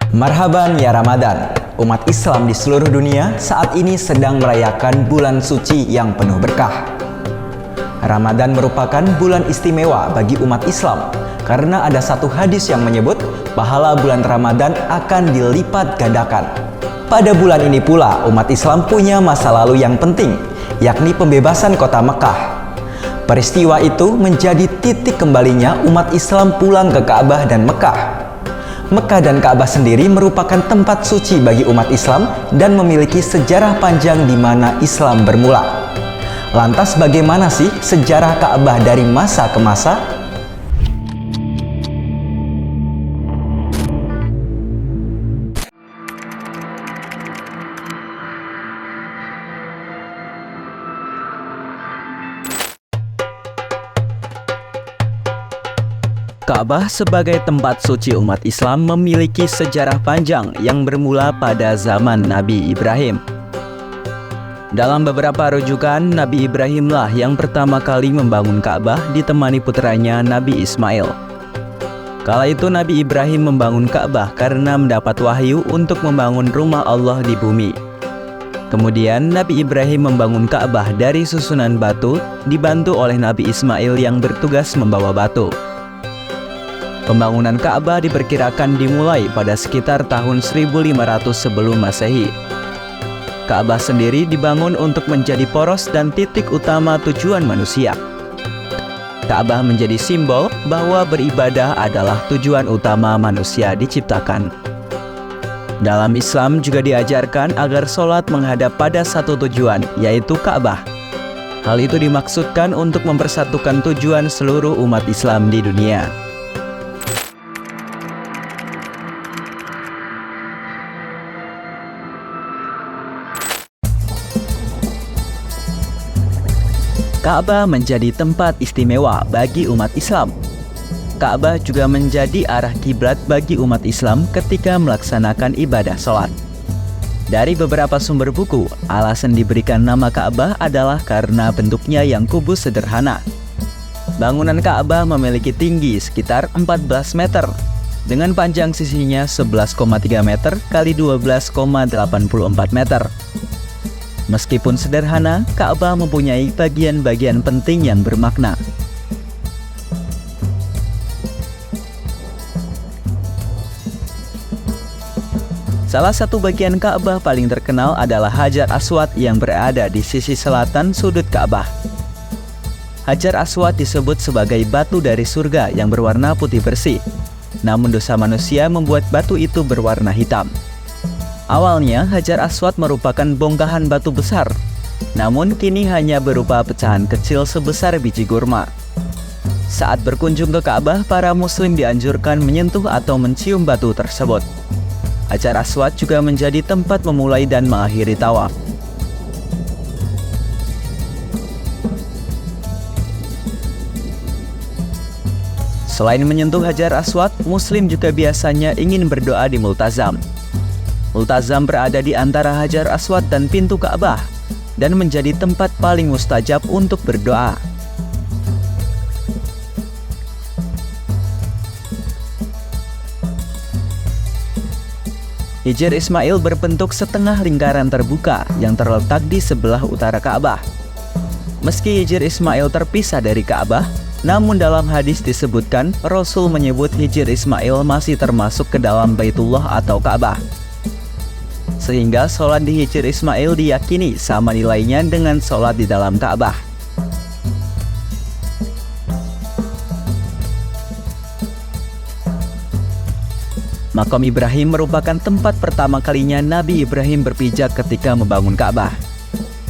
Marhaban ya Ramadan. Umat Islam di seluruh dunia saat ini sedang merayakan bulan suci yang penuh berkah. Ramadan merupakan bulan istimewa bagi umat Islam karena ada satu hadis yang menyebut pahala bulan Ramadan akan dilipat gandakan. Pada bulan ini pula umat Islam punya masa lalu yang penting, yakni pembebasan kota Mekah. Peristiwa itu menjadi titik kembalinya umat Islam pulang ke Ka'bah dan Mekah. Mekah dan Ka'bah sendiri merupakan tempat suci bagi umat Islam dan memiliki sejarah panjang di mana Islam bermula. Lantas bagaimana sih sejarah Ka'bah dari masa ke masa? Ka'bah sebagai tempat suci umat Islam memiliki sejarah panjang yang bermula pada zaman Nabi Ibrahim. Dalam beberapa rujukan, Nabi Ibrahimlah yang pertama kali membangun Ka'bah ditemani putranya Nabi Ismail. Kala itu Nabi Ibrahim membangun Ka'bah karena mendapat wahyu untuk membangun rumah Allah di bumi. Kemudian Nabi Ibrahim membangun Ka'bah dari susunan batu, dibantu oleh Nabi Ismail yang bertugas membawa batu. Pembangunan Ka'bah diperkirakan dimulai pada sekitar tahun 1500 sebelum Masehi. Ka'bah sendiri dibangun untuk menjadi poros dan titik utama tujuan manusia. Ka'bah menjadi simbol bahwa beribadah adalah tujuan utama manusia diciptakan. Dalam Islam juga diajarkan agar sholat menghadap pada satu tujuan, yaitu Ka'bah. Hal itu dimaksudkan untuk mempersatukan tujuan seluruh umat Islam di dunia. Ka'bah menjadi tempat istimewa bagi umat Islam. Ka'bah juga menjadi arah kiblat bagi umat Islam ketika melaksanakan ibadah sholat. Dari beberapa sumber buku, alasan diberikan nama Ka'bah adalah karena bentuknya yang kubus sederhana. Bangunan Ka'bah memiliki tinggi sekitar 14 meter, dengan panjang sisinya 11,3 meter x 12,84 meter. Meskipun sederhana, Ka'bah mempunyai bagian-bagian penting yang bermakna. Salah satu bagian Ka'bah paling terkenal adalah Hajar Aswad yang berada di sisi selatan sudut Ka'bah. Hajar Aswad disebut sebagai batu dari surga yang berwarna putih bersih. Namun dosa manusia membuat batu itu berwarna hitam. Awalnya Hajar Aswad merupakan bongkahan batu besar, namun kini hanya berupa pecahan kecil sebesar biji kurma. Saat berkunjung ke Ka'bah, para muslim dianjurkan menyentuh atau mencium batu tersebut. Hajar Aswad juga menjadi tempat memulai dan mengakhiri tawaf. Selain menyentuh Hajar Aswad, muslim juga biasanya ingin berdoa di Multazam. Multazam berada di antara Hajar Aswad dan pintu Ka'bah dan menjadi tempat paling mustajab untuk berdoa. Hijr Ismail berbentuk setengah lingkaran terbuka yang terletak di sebelah utara Ka'bah. Meski Hijr Ismail terpisah dari Ka'bah, namun dalam hadis disebutkan Rasul menyebut Hijr Ismail masih termasuk ke dalam Baitullah atau Ka'bah. Sehingga sholat di Hijr Ismail diyakini sama nilainya dengan sholat di dalam Ka'bah. Makam Ibrahim merupakan tempat pertama kalinya Nabi Ibrahim berpijak ketika membangun Ka'bah.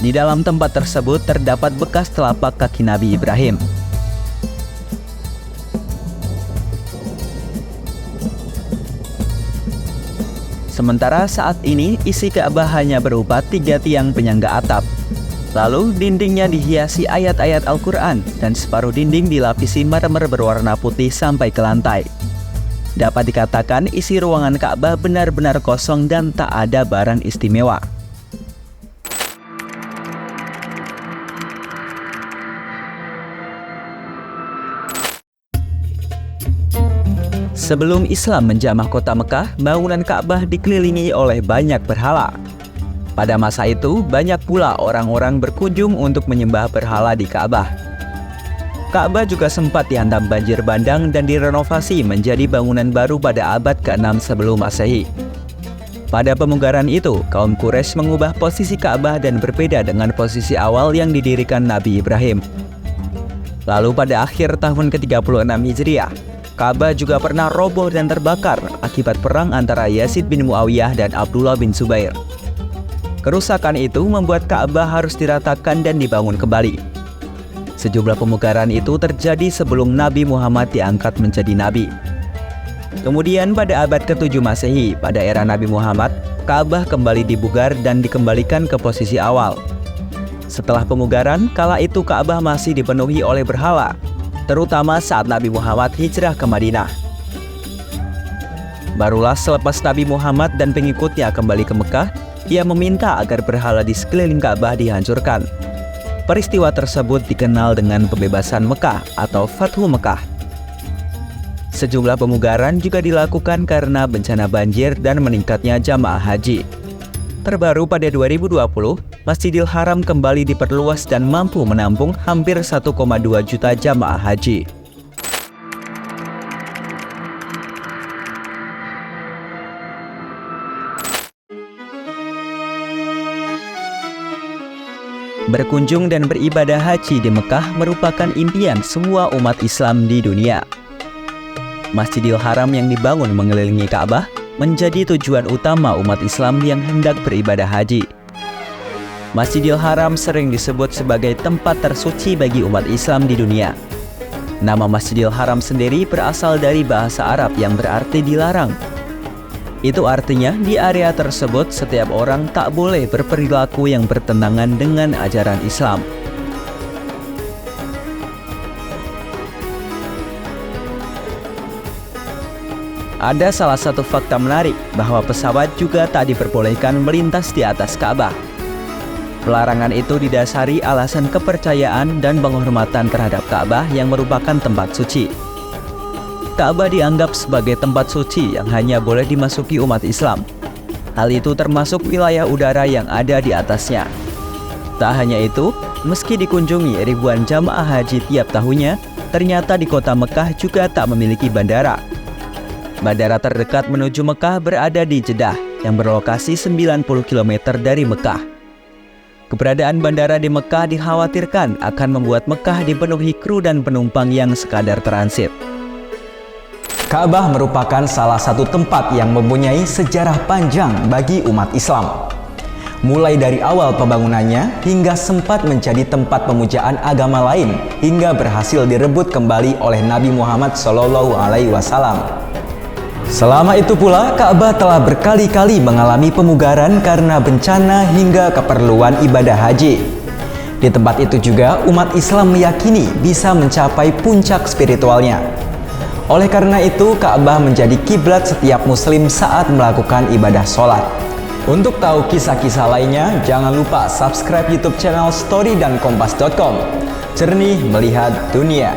Di dalam tempat tersebut terdapat bekas telapak kaki Nabi Ibrahim. Sementara saat ini isi Ka'bah hanya berupa 3 tiang penyangga atap. Lalu dindingnya dihiasi ayat-ayat Al-Quran dan separuh dinding dilapisi marmer berwarna putih sampai ke lantai. Dapat dikatakan isi ruangan Ka'bah benar-benar kosong dan tak ada barang istimewa. Sebelum Islam menjamah kota Mekah, bangunan Ka'bah dikelilingi oleh banyak berhala. Pada masa itu, banyak pula orang-orang berkunjung untuk menyembah berhala di Ka'bah. Ka'bah juga sempat dihantam banjir bandang dan direnovasi menjadi bangunan baru pada abad ke-6 sebelum Masehi. Pada pemugaran itu, kaum Quraisy mengubah posisi Ka'bah dan berbeda dengan posisi awal yang didirikan Nabi Ibrahim. Lalu pada akhir tahun ke-36 Hijriah, Ka'bah juga pernah roboh dan terbakar akibat perang antara Yazid bin Muawiyah dan Abdullah bin Zubair. Kerusakan itu membuat Ka'bah harus diratakan dan dibangun kembali. Sejumlah pemugaran itu terjadi sebelum Nabi Muhammad diangkat menjadi nabi. Kemudian pada abad ke-7 Masehi, pada era Nabi Muhammad, Ka'bah kembali dibugar dan dikembalikan ke posisi awal. Setelah pemugaran, kala itu Ka'bah masih dipenuhi oleh berhala, terutama saat Nabi Muhammad hijrah ke Madinah. Barulah selepas Nabi Muhammad dan pengikutnya kembali ke Mekah, ia meminta agar berhala di sekeliling Ka'bah dihancurkan. Peristiwa tersebut dikenal dengan pembebasan Mekah atau Fathu Mekah. Sejumlah pemugaran juga dilakukan karena bencana banjir dan meningkatnya jamaah haji. Terbaru pada 2020, Masjidil Haram kembali diperluas dan mampu menampung hampir 1,2 juta jamaah haji. Berkunjung dan beribadah haji di Mekah merupakan impian semua umat Islam di dunia. Masjidil Haram yang dibangun mengelilingi Ka'bah menjadi tujuan utama umat Islam yang hendak beribadah haji. Masjidil Haram sering disebut sebagai tempat tersuci bagi umat Islam di dunia. Nama Masjidil Haram sendiri berasal dari bahasa Arab yang berarti dilarang. Itu artinya di area tersebut setiap orang tak boleh berperilaku yang bertentangan dengan ajaran Islam. Ada salah satu fakta menarik bahwa pesawat juga tak diperbolehkan melintas di atas Ka'bah. Pelarangan itu didasari alasan kepercayaan dan penghormatan terhadap Ka'bah yang merupakan tempat suci. Ka'bah dianggap sebagai tempat suci yang hanya boleh dimasuki umat Islam. Hal itu termasuk wilayah udara yang ada di atasnya. Tak hanya itu, meski dikunjungi ribuan jamaah haji tiap tahunnya, ternyata di kota Mekah juga tak memiliki bandara. Bandara terdekat menuju Mekah berada di Jeddah yang berlokasi 90 km dari Mekah. Keberadaan bandara di Mekah dikhawatirkan akan membuat Mekah dipenuhi kru dan penumpang yang sekadar transit. Ka'bah merupakan salah satu tempat yang mempunyai sejarah panjang bagi umat Islam. Mulai dari awal pembangunannya hingga sempat menjadi tempat pemujaan agama lain hingga berhasil direbut kembali oleh Nabi Muhammad SAW. Selama itu pula, Ka'bah telah berkali-kali mengalami pemugaran karena bencana hingga keperluan ibadah haji. Di tempat itu juga, umat Islam meyakini bisa mencapai puncak spiritualnya. Oleh karena itu, Ka'bah menjadi kiblat setiap muslim saat melakukan ibadah sholat. Untuk tahu kisah-kisah lainnya, jangan lupa subscribe YouTube channel Story dan Kompas.com. Jernih melihat dunia.